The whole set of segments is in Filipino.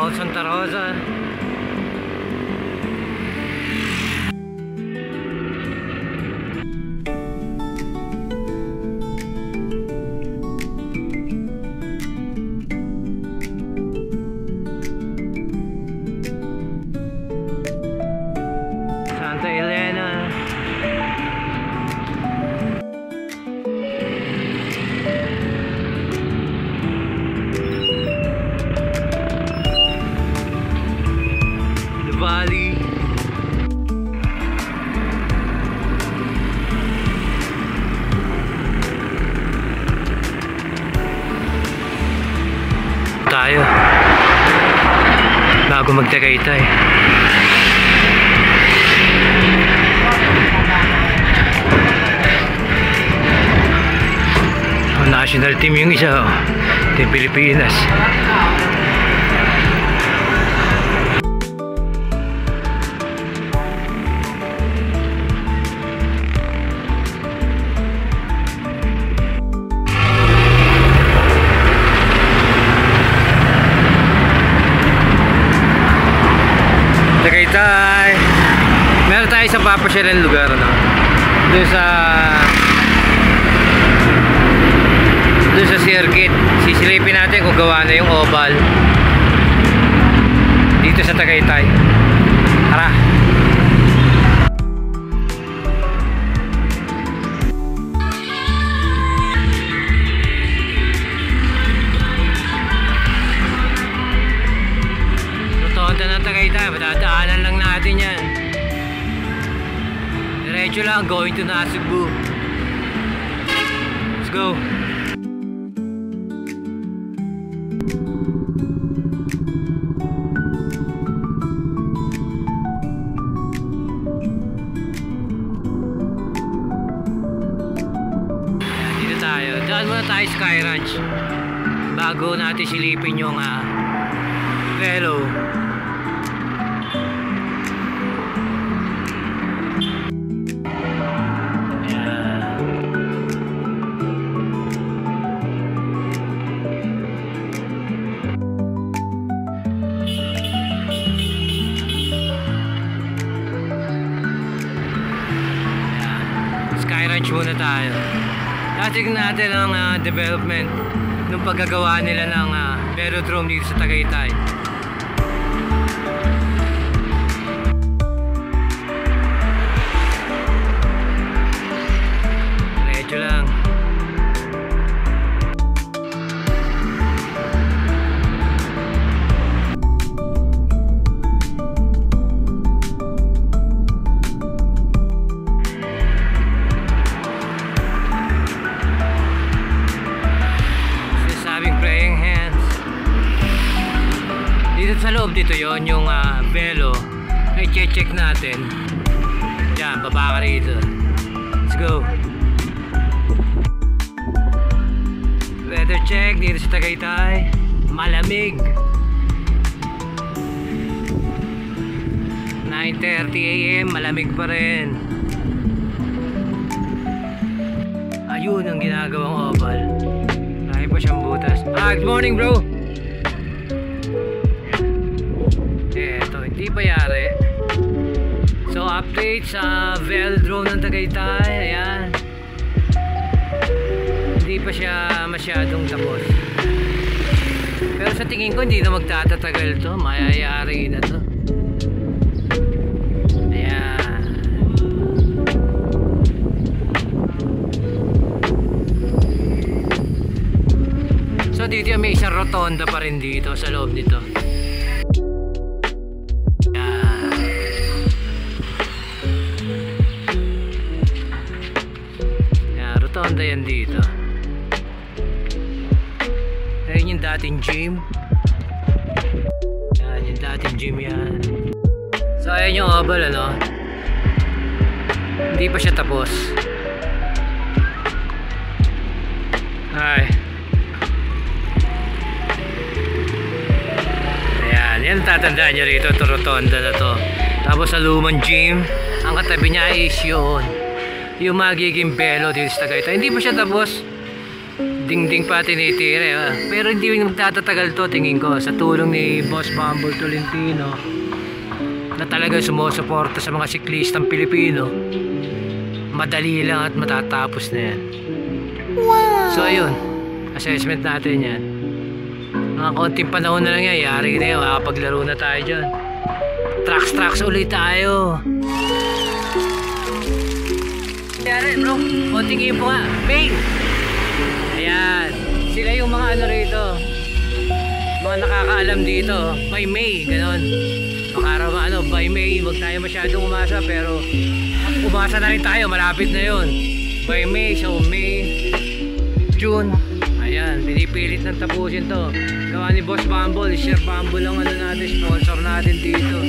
Mount Santa Rosa. Santa Elena. Valley. Tayo bago magtagaytay. National team yung isa, Team Pilipinas. Tagaytay. Meron tayo sa papasyalan lugar, no? Doon sa circuit. Sisilipin natin kung gawa na yung oval dito sa Tagaytay. Tara. Rotonda ng Tagaytay, matadaanan lang natin yan. Diretso lang, going to Nasugbu. Let's go. Daan muna tayo Sky Ranch bago natin silipin yung Velo. Sky Ranch muna tayo. Tignan natin ang development ng paggagawa nila ng velodrome dito sa Tagaytay. Diretso lang. Sa loob dito yon yung Velo ay check natin. Yan, baba ka rito. Let's go. Weather check dito sa Tagaytay. Malamig. 9:30 AM, malamig pa rin. Ayun ang ginagawang oval. Marami pa siyang butas. Good morning, bro. Hindi pa yari. So update sa velodrome ng Tagaytay. Ayan. Hindi pa siya masyadong tapos. Pero sa tingin ko hindi na magtatatagal to. Mayayari na to. Ayan. So dito may isang rotonda pa rin dito sa loob nito. Rotonda yan dito. Ayun yung dating gym. Yan yung dating gym yan. So ayan yung oval, ano. Hindi pa siya tapos. Ay. Ayan, yan tatandaan nyo rito, ito rotonda na to. Tapos sa lumang gym, ang katabi niya is yun yung magiging Velo dito sa Tagaytay. Hindi pa siya tapos. Dingding pa tinitira eh. Pero hindi magtatagal to tingin ko sa tulong ni Boss Bumble Tolentino na talaga sumusuporta sa mga siklistang Pilipino. Madali lang at matatapos na yan. Wow! So ayun, assessment natin yan. Mga konting panahon na lang yan, yari na yan, makapaglaro na tayo dyan. Tracks ulit tayo. Yari bro, konting info nga. May! Ayan, sila yung mga ano rito, mga nakakaalam dito. By May, ganon. Makaraw ano, by May, huwag tayo masyadong umasa, pero umasa na rin tayo, malapit na yun. By May, so May, June, ayan, pinipilit ng tapusin to. Gawa ni Boss Bumble, Sir Bumble lang ano natin, sponsor natin dito.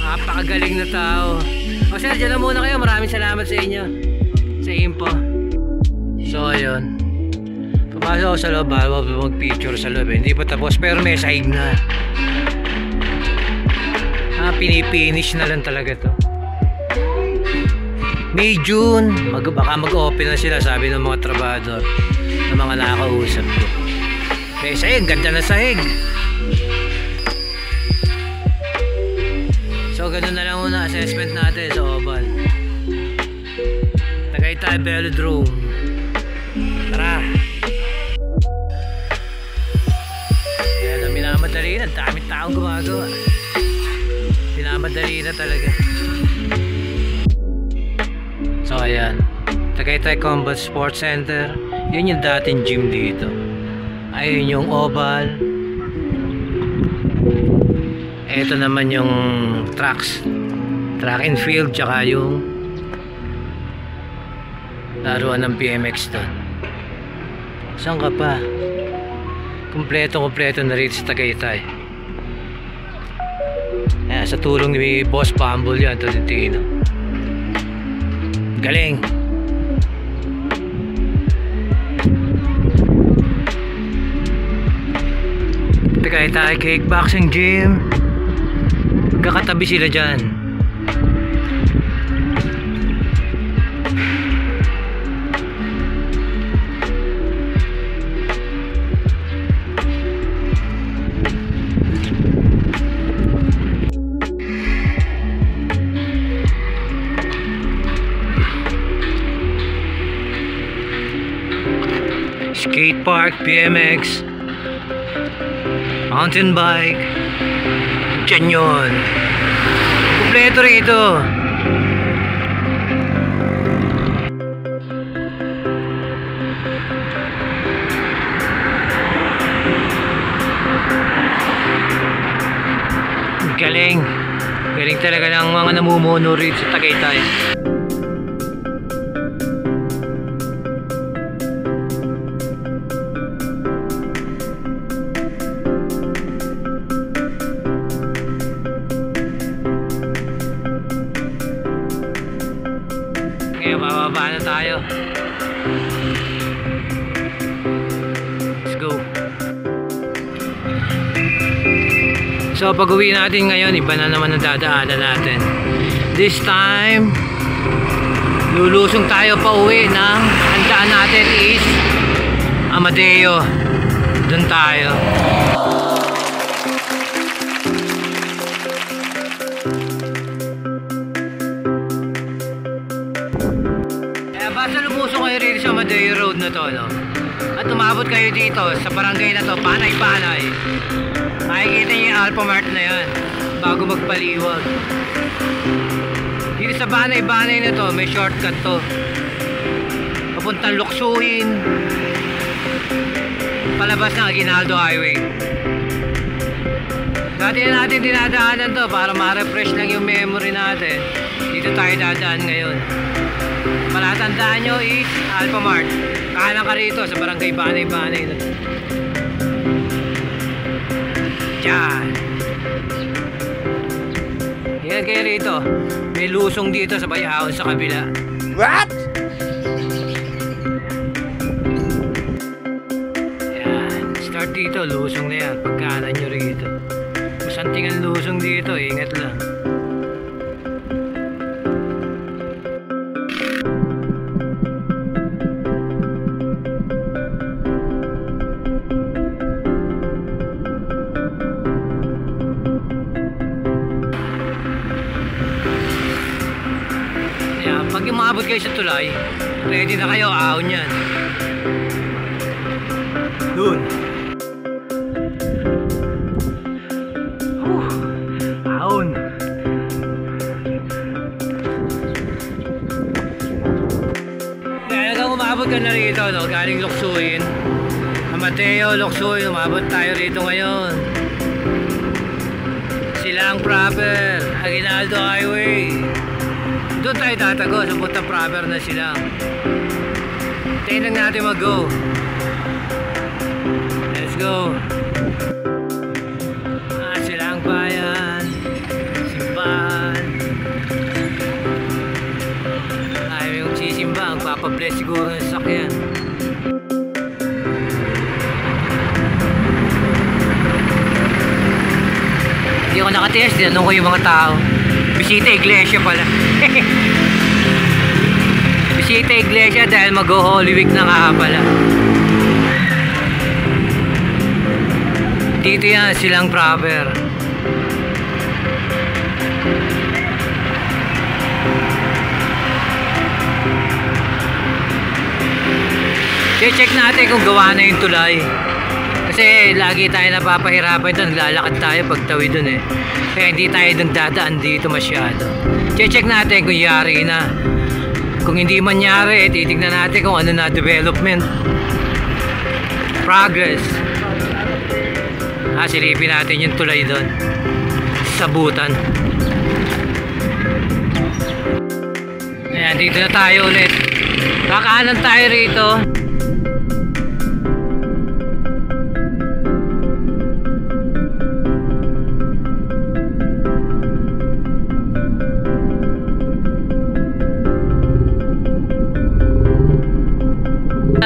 Napakagaling na tao. O sir, dyan na muna kayo, maraming salamat sa inyo sa info. So ayun, pumasok ako sa loob, bago mag-picture sa loob, hindi pa tapos pero may sahig na. Pinipinish na lang talaga to. May June, baka mag-open na sila, sabi ng mga trabador, ng mga nakakausap ko. May sahig, ganda na sahig. So ganun na lang muna assessment natin sa oval. Tagaytay Velodrome. Tara. Kaya na minamadali na, daming taong gumagawa. Minamadali na talaga. So ayan, Tagaytay Combat Sports Center. Yun yung dating gym dito. Ayun yung oval. Ito naman yung track and field, tsaka yung laruan ng BMX doon. Saan ka pa? Kompleto na rin sa Tagaytay. Ayan, sa tulong ni Boss Bumble yan, Tolentino. Galing! Tagaytay Kickboxing Gym. Magkakatabi sila dyan. Skate park, BMX, mountain bike, dyan yun. Kompleto rito. Galing talaga ng mga namumuno rito sa Tagaytay. Ngayon bababa na tayo. Let's go. So pag uwi natin ngayon, iba na naman ang dadaanan natin. This time lulusong tayo pa uwi ng ang daan natin is Amadeo. Doon tayo. Basta lumusong kayo rito sa Amadeo Road na to, no? At umabot kayo dito sa barangay na to, Panay-Panay. Makikita niyo yung Alphamart na yan bago magpaliwag. Dito sa Panay-Panay na to, may shortcut to papuntang Luksuhin, palabas ng Aguinaldo Highway. Dati na natin dinadaanan to para ma-refresh lang yung memory natin. Dito tayo dadaan ngayon. Palatandaan nyo is Alphamart. Kahanan ka rito sa barangay Panay-Panay na to. Diyan. Yan kayo rito. May lusong dito sa Bayahon sa kabila. What? Yan. Start dito. Lusong na yan. Pagkanan nyo rito. Masanting ang lusong dito. Ingat lang. umabot kayo sa tulay, ready na kayo, ahon yan. Dun. Ahon. Kaya umabot ka na rito, no? Galing Luksuin. Mateo, Luksuin, umabot tayo rito ngayon. Silang proper, Aguinaldo Highway. Doon tayo tatago sa puntang proper na Silang. Tingnan natin mag-go. Let's go. Silang bayan, simbahan. Ayaw yung sisimba, ang papabless siguro ng sasakyan. Hindi ako nakatiis, tinanong ko yung mga tao. Bisita iglesia pala. Bisita iglesia dahil mag-Holy Week na nga pala. Dito yan, Silang proper. Check natin kung gawa na yung tulay. Kasi lagi tayo napapahirapan ito, naglalakad tayo pagtawid dun eh. Kaya hindi tayo dadaan dito masyado. Check natin kung yari na. Kung hindi man yari, titignan natin kung ano na development. Progress. Silipin natin yung tulay dun. Sabutan. Ayan, dito na tayo ulit. Kakaanan tayo rito.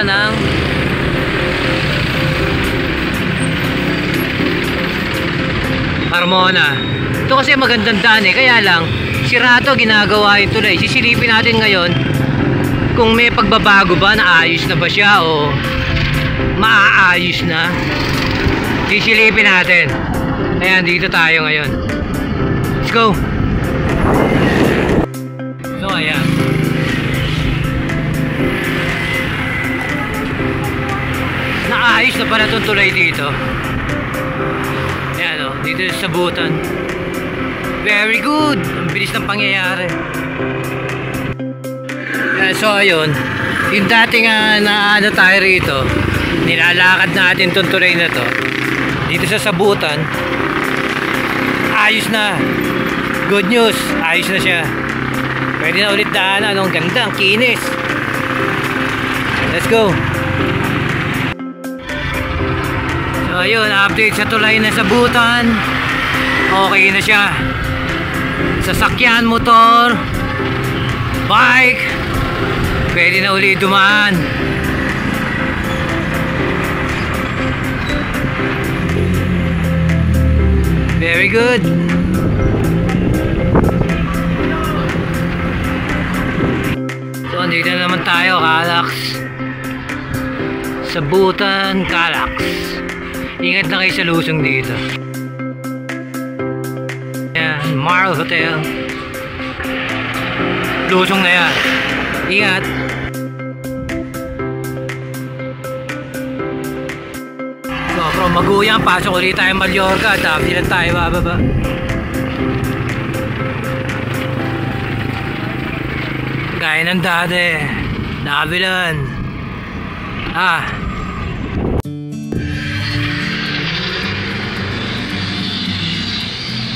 Ng Carmona. Ito kasi magandang daan eh, kaya lang sirato ginagawa yung tulay. Sisilipin natin ngayon kung may pagbabago ba, naayos na ba siya o maaayos na. Sisilipin natin. Ayan, dito tayo ngayon. Let's go. So ayan, naayos na pala itong tulay dito. Ayan o, dito sa Sabutan. Very good. Ang bilis ng pangyayari. Ayan, so ayun, yung dating na ano tayo rito, nilalakad natin itong tulay na to dito sa Sabutan. Ayos na. Good news, ayos na siya. Pwede na ulit daanan. Ang ganda, ang kinis. Let's go. So ayun, update sa tulay na Sabutan. Okay na siya. Sasakyan, motor, bike, pwede na ulit dumaan. Very good. So andito na naman tayo, Calax. Sabutan, Calax. Ingat na kayo sa lusong dito. Yan, Marl Hotel. Lusong na yan. Ingat. So from Maguyang, pasok ulit tayo Mallorca. Tapos lang tayo bababa. Gaya ng dati. Nabilan.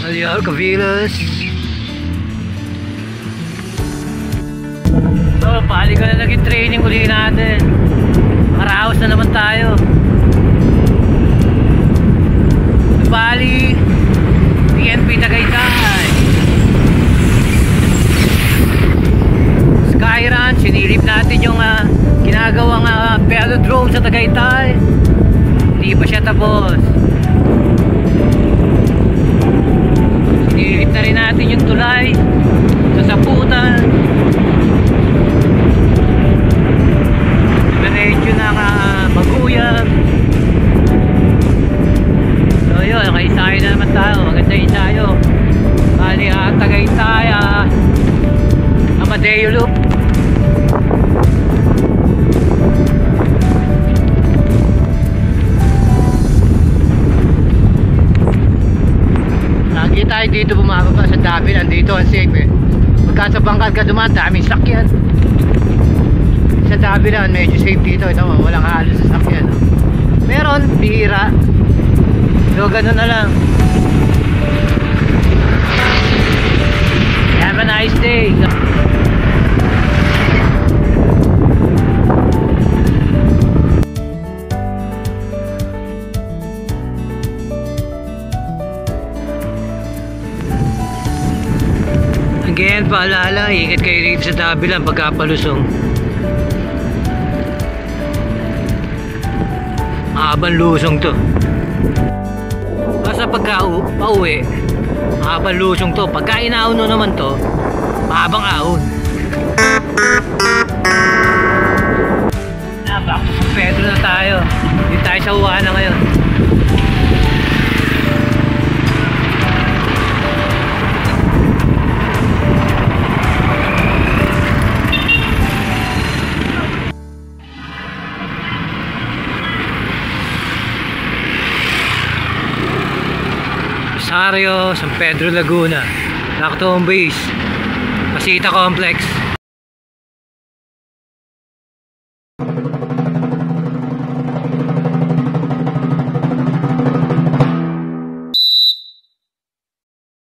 Aliar Cavilas. So, balik ko na naging training uli natin. Maraos na naman tayo. Bali, PNP Tagaytay. Skyrun, sinilip natin yung ginagawang velodrome sa Tagaytay. Hindi pa siya tapos. Sinilip na rin natin yung tulay sa Sabutan. Diretso ng Maguyang. So yun, naka-isayo na naman tayo. Maganda isayo. Bali Tagaytay, Amadeo Loop. dito ang safe eh. Pagka sa bangkad ka dumaan, daming sakyan. Sa Dabilan medyo safe dito. Ito mo, walang halos sa sakyan. Meron, bihira. So ganun na lang. Have a nice day. Again, paalala, ingat kayo dito sa Dabilan pagkapalusong. Mahabang lusong to. Basta pauwi, mahabang lusong to. Pagka inaon mo naman to, mahabang ahon. Back to San Pedro na tayo. Dito tayo sa Uwana ngayon. Rosario, San Pedro Laguna, Lactone Base, Pasita Complex.